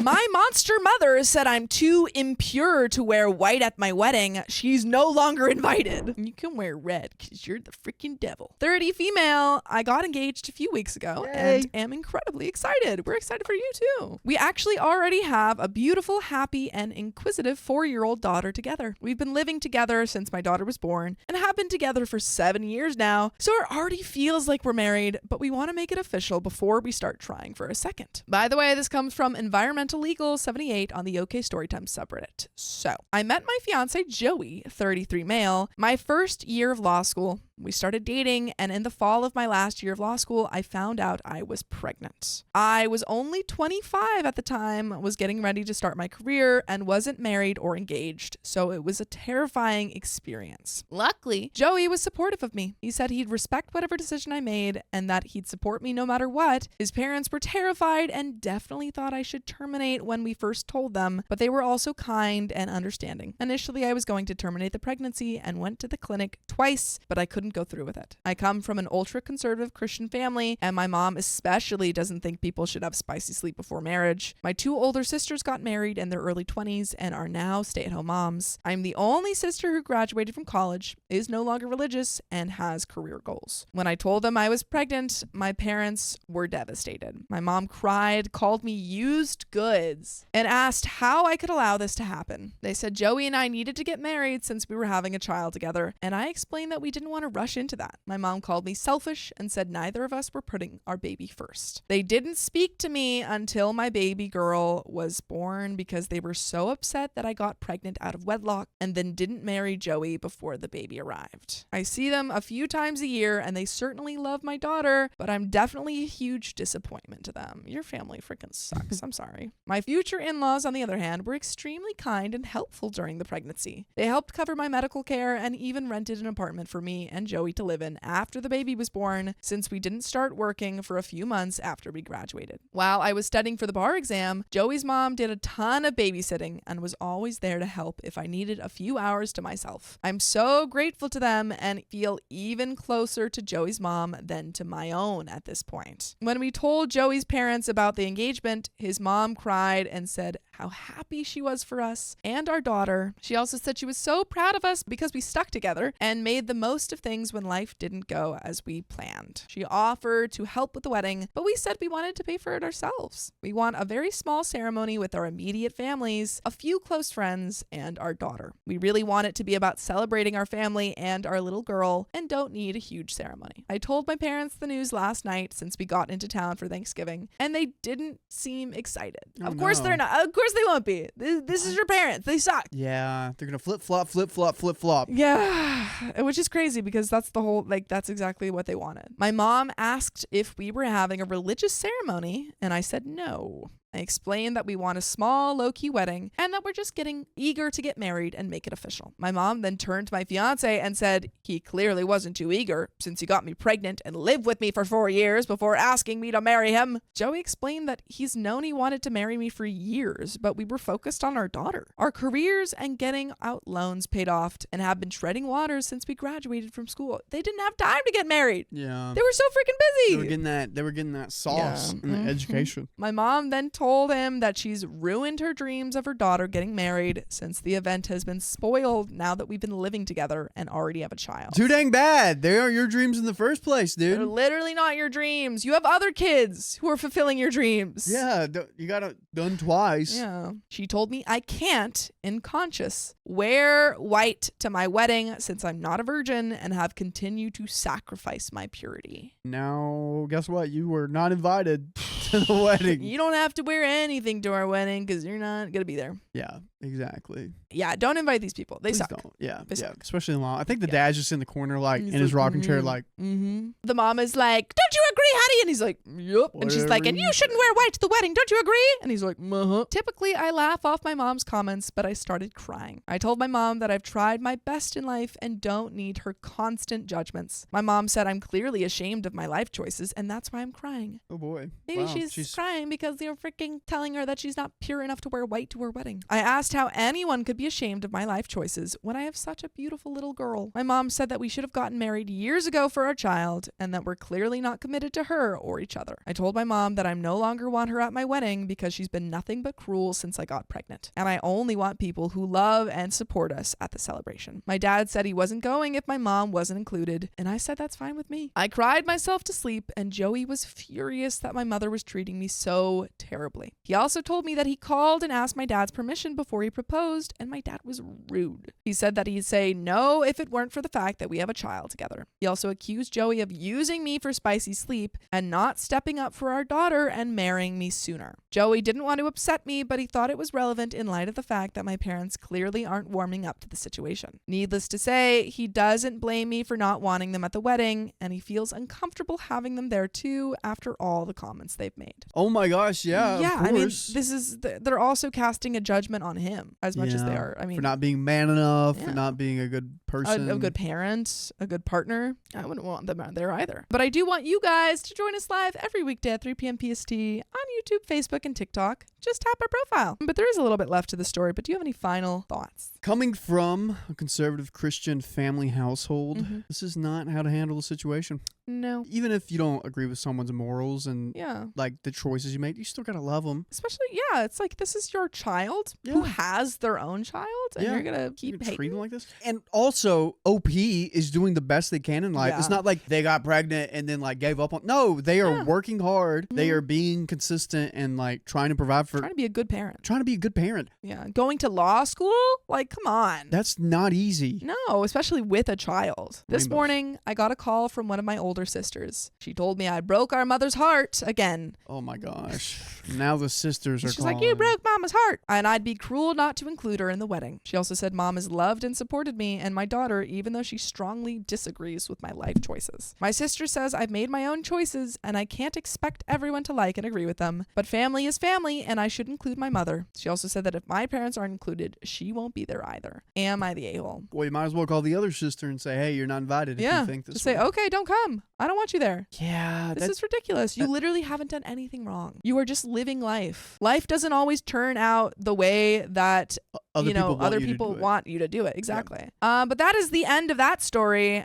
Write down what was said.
My monster mother said I'm too impure to wear white at my wedding. She's no longer invited. You can wear red because you're the freaking devil. 30 female. I got engaged a few weeks ago and am incredibly excited. We're excited for you too. We actually already have a beautiful, happy, and inquisitive 4-year-old daughter together. We've been living together since my daughter was born and have been together for 7 years now, so it already feels like we're married, but we want to make it official before we start trying for a second. By the way, this comes from Environmental Legal 78 on the OK Storytime subreddit. So, I met my fiance Joey, 33 male, my first year of law school. We started dating, and in the fall of my last year of law school, I found out I was pregnant. I was only 25 at the time, was getting ready to start my career, and wasn't married or engaged, so it was a terrifying experience. Luckily, Joey was supportive of me. He said he'd respect whatever decision I made, and that he'd support me no matter what. His parents were terrified and definitely thought I should terminate when we first told them, but they were also kind and understanding. Initially, I was going to terminate the pregnancy and went to the clinic twice, but I couldn't go through with it. I come from an ultra-conservative Christian family, and my mom especially doesn't think people should have spicy sleep before marriage. My 2 older sisters got married in their early 20s and are now stay-at-home moms. I'm the only sister who graduated from college, is no longer religious, and has career goals. When I told them I was pregnant, my parents were devastated. My mom cried, called me used goods, and asked how I could allow this to happen. They said Joey and I needed to get married since we were having a child together, and I explained that we didn't want to rush into that. My mom called me selfish and said neither of us were putting our baby first. They didn't speak to me until my baby girl was born because they were so upset that I got pregnant out of wedlock and then didn't marry Joey before the baby arrived. I see them a few times a year and they certainly love my daughter, but I'm definitely a huge disappointment to them. Your family freaking sucks. I'm sorry. My future in-laws, on the other hand, were extremely kind and helpful during the pregnancy. They helped cover my medical care and even rented an apartment for me and Joey to live in after the baby was born, since we didn't start working for a few months after we graduated. While I was studying for the bar exam, Joey's mom did a ton of babysitting and was always there to help if I needed a few hours to myself. I'm so grateful to them and feel even closer to Joey's mom than to my own at this point. When we told Joey's parents about the engagement, his mom cried and said how happy she was for us and our daughter. She also said she was so proud of us because we stuck together and made the most of things when life didn't go as we planned. She offered to help with the wedding, but we said we wanted to pay for it ourselves. We want a very small ceremony with our immediate families, a few close friends, and our daughter. We really want it to be about celebrating our family and our little girl and don't need a huge ceremony. I told my parents the news last night since we got into town for Thanksgiving, and they didn't seem excited. Of course they're not. Of course they won't be. This is your parents. They suck. Yeah, they're gonna flip-flop, flip-flop, flip-flop. Yeah, which is crazy because that's the whole, that's exactly what they wanted. My mom asked if we were having a religious ceremony, and I said no. I explained that we want a small, low-key wedding and that we're just getting eager to get married and make it official. My mom then turned to my fiance and said he clearly wasn't too eager since he got me pregnant and lived with me for 4 years before asking me to marry him. Joey explained that he's known he wanted to marry me for years, but we were focused on our daughter. Our careers and getting out loans paid off and have been treading waters since we graduated from school. They didn't have time to get married. Yeah. They were so freaking busy. They were getting that sauce in the education. My mom then told him that she's ruined her dreams of her daughter getting married since the event has been spoiled now that we've been living together and already have a child. Too dang bad. They are your dreams in the first place, dude. They're literally not your dreams. You have other kids who are fulfilling your dreams. Yeah, you got it done twice. Yeah. She told me I can't, in conscience, wear white to my wedding since I'm not a virgin and have continued to sacrifice my purity. Now, guess what? You were not invited to the wedding. You don't have to wear anything to our wedding because you're not going to be there. Yeah, exactly. Yeah, don't invite these people. They Please suck. Don't. Yeah, They suck. especially in law. I think the dad's just in the corner, like, in his rocking chair, like. The mom is like, don't you agree, honey? And he's like, yep. And she's like, and you shouldn't wear white to the wedding. Don't you agree? And he's like, uh-huh. Typically, I laugh off my mom's comments, but I started crying. I told my mom that I've tried my best in life and don't need her constant judgments. My mom said I'm clearly ashamed of my life choices, and that's why I'm crying. Oh, boy. Maybe Wow. she's crying because you're freaking telling her that she's not pure enough to wear white to her wedding. I asked how anyone could be ashamed of my life choices when I have such a beautiful little girl. My mom said that we should have gotten married years ago for our child and that we're clearly not committed to her or each other. I told my mom that I no longer want her at my wedding because she's been nothing but cruel since I got pregnant. And I only want people who love and support us at the celebration. My dad said he wasn't going if my mom wasn't included, and I said that's fine with me. I cried myself to sleep, and Joey was furious that my mother was treating me so terribly. He also told me that he called and asked my dad's permission before he proposed, and my dad was rude. He said that he'd say no if it weren't for the fact that we have a child together. He also accused Joey of using me for spicy sleep and not stepping up for our daughter and marrying me sooner. Joey didn't want to upset me, but he thought it was relevant in light of the fact that my parents clearly aren't warming up to the situation. Needless to say, he doesn't blame me for not wanting them at the wedding, and he feels uncomfortable having them there too after all the comments they've made. Oh my gosh, yeah, yeah. of I mean, course. this is they're also casting a judgment on him as much as they are. I mean, for not being man enough, Yeah. for not being a good person, a good parent, a good partner. I wouldn't want them out there either. But I do want you guys to join us live every weekday at 3 p.m. PST on YouTube, Facebook, and TikTok. Just tap our profile. But there is a little bit left to the story. But do you have any final thoughts? Coming from a conservative Christian family household, this is not how to handle the situation. No. Even if you don't agree with someone's morals and Yeah. like the choices you make, you still gotta love them. Especially, yeah, it's like this is your child who has their own child, and you're gonna keep treat hating them like this. And also, OP is doing the best they can in life. Yeah. It's not like they got pregnant and then like gave up on. No, they are working hard. They are being consistent and like trying to provide for. trying to be a good parent. Trying to be a good parent. Yeah. Going to law school? Like, come on. That's not easy. No, especially with a child. This Rainbows. morning, I got a call from one of my older sisters. She told me I broke our mother's heart again. Oh my gosh. Now the sisters are She's calling. like, you broke mama's heart. And I'd be cruel not to include her in the wedding. She also said mom has loved and supported me and my daughter, even though she strongly disagrees with my life choices. My sister says I've made my own choices and I can't expect everyone to like and agree with them. But family is family and I should include my mother. She also said that if my parents aren't included, she won't be there either. Am I the a-hole? Well, you might as well call the other sister and say, hey, you're not invited if you think this Just say, way. okay, don't come. I don't want you there. Yeah. This is ridiculous. You literally haven't done anything wrong. You are just living life. Life doesn't always turn out the way that other people want you to do it. Exactly. But that is the end of that story.